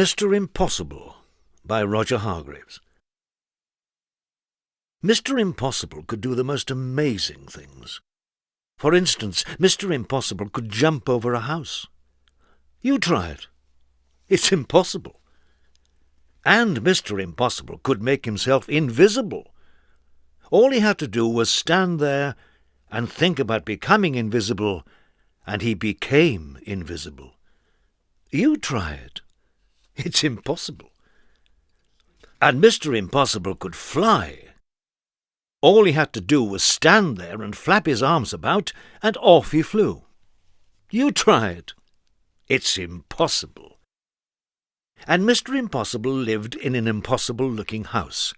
Mr. Impossible by Roger Hargreaves. Mr. Impossible could do the most amazing things. For instance, Mr. Impossible could jump over a house. You try it. It's impossible. And Mr. Impossible could make himself invisible. All he had to do was stand there and think about becoming invisible, and he became invisible. You try it. It's impossible. And Mr. Impossible could fly. All he had to do was stand there and flap his arms about, and off he flew. You try it. It's impossible. And Mr. Impossible lived in an impossible-looking house.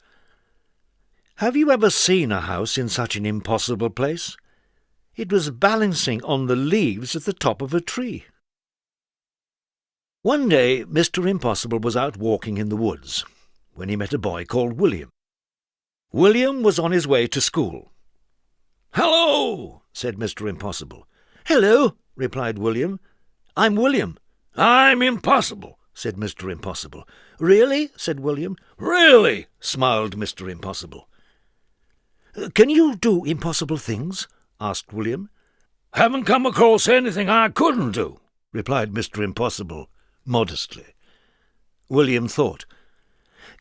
Have you ever seen a house in such an impossible place? It was balancing on the leaves at the top of a tree. One day Mr. Impossible was out walking in the woods when he met a boy called William. William was on his way to school. "Hello," said Mr. Impossible. "Hello," replied William. "I'm William." "I'm Impossible," said Mr. Impossible. "Really?" said William. "Really," smiled Mr. Impossible. "Can you do impossible things?" asked William. "Haven't come across anything I couldn't do," replied Mr. Impossible modestly. William thought.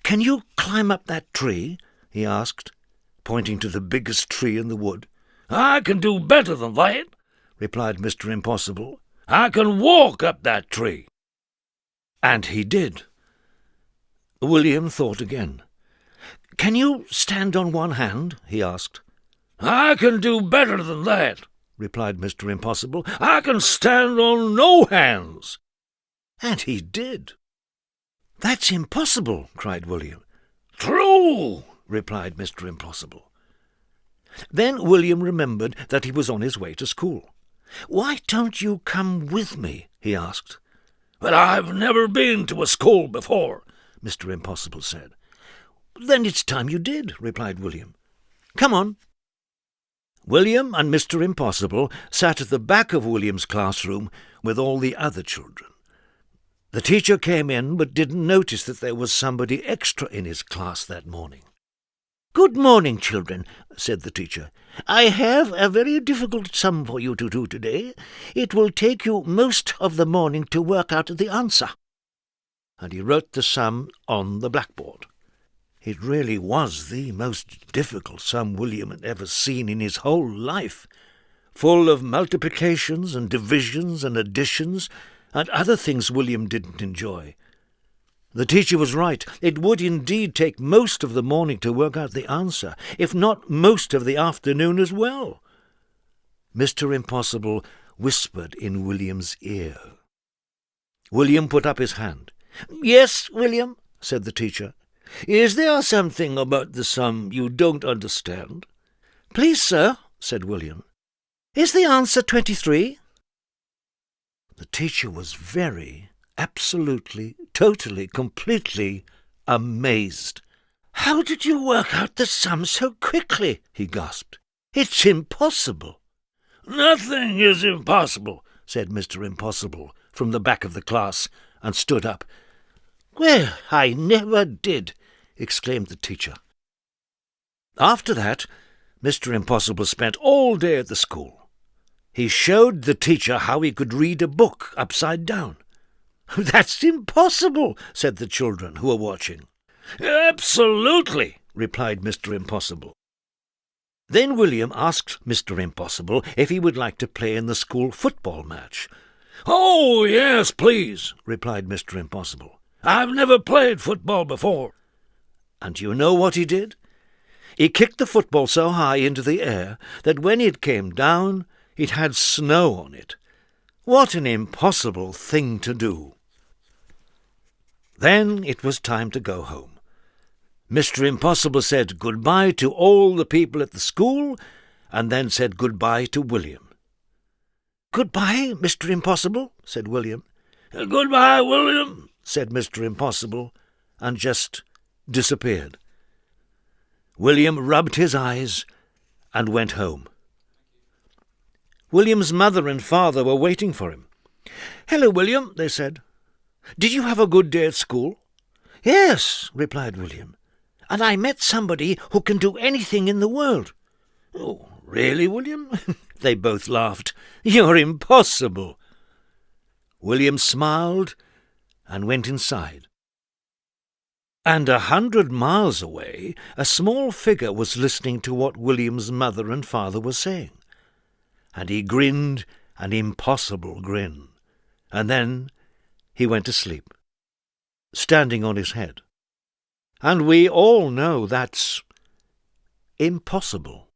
"Can you climb up that tree?" he asked, pointing to the biggest tree in the wood. "I can do better than that," replied Mr. Impossible. "I can walk up that tree." And he did. William thought again. "Can you stand on one hand?" he asked. "I can do better than that," replied Mr. Impossible. "I can stand on no hands." And he did. "That's impossible," cried William. "True," replied Mr. Impossible. Then William remembered that he was on his way to school. "Why don't you come with me?" he asked. "But I've never been to a school before," Mr. Impossible said. "Then it's time you did," replied William. "Come on." William and Mr. Impossible sat at the back of William's classroom with all the other children. The teacher came in but didn't notice that there was somebody extra in his class that morning. "Good morning, children," said the teacher. "I have a very difficult sum for you to do today. It will take you most of the morning to work out the answer." And he wrote the sum on the blackboard. It really was the most difficult sum William had ever seen in his whole life, full of multiplications and divisions and additions and other things William didn't enjoy. The teacher was right. It would indeed take most of the morning to work out the answer, if not most of the afternoon as well. Mr. Impossible whispered in William's ear. William put up his hand. "Yes, William," said the teacher. "Is there something about the sum you don't understand?" "Please, sir," said William. "Is the answer 23? The teacher was very, absolutely, totally, completely amazed. "How did you work out the sum so quickly?" he gasped. "It's impossible." "Nothing is impossible," said Mr. Impossible from the back of the class, and stood up. "Well, I never did," exclaimed the teacher. After that, Mr. Impossible spent all day at the school. He showed the teacher how he could read a book upside down. "That's impossible," said the children who were watching. "Absolutely," replied Mr. Impossible. Then William asked Mr. Impossible if he would like to play in the school football match. "Oh, yes, please," replied Mr. Impossible. "I've never played football before." And you know what he did? He kicked the football so high into the air that when it came down, it had snow on it. What an impossible thing to do! Then it was time to go home. Mr. Impossible said goodbye to all the people at the school, and then said goodbye to William. "Goodbye, Mr. Impossible," said William. "Goodbye, William," said Mr. Impossible, and just disappeared. William rubbed his eyes and went home. William's mother and father were waiting for him. "Hello, William," they said. "Did you have a good day at school?" "Yes," replied William, "and I met somebody who can do anything in the world." "Oh, really, William?" They both laughed. "You're impossible." William smiled and went inside. And 100 miles away, a small figure was listening to what William's mother and father were saying. And he grinned an impossible grin. And then he went to sleep, standing on his head. And we all know that's impossible.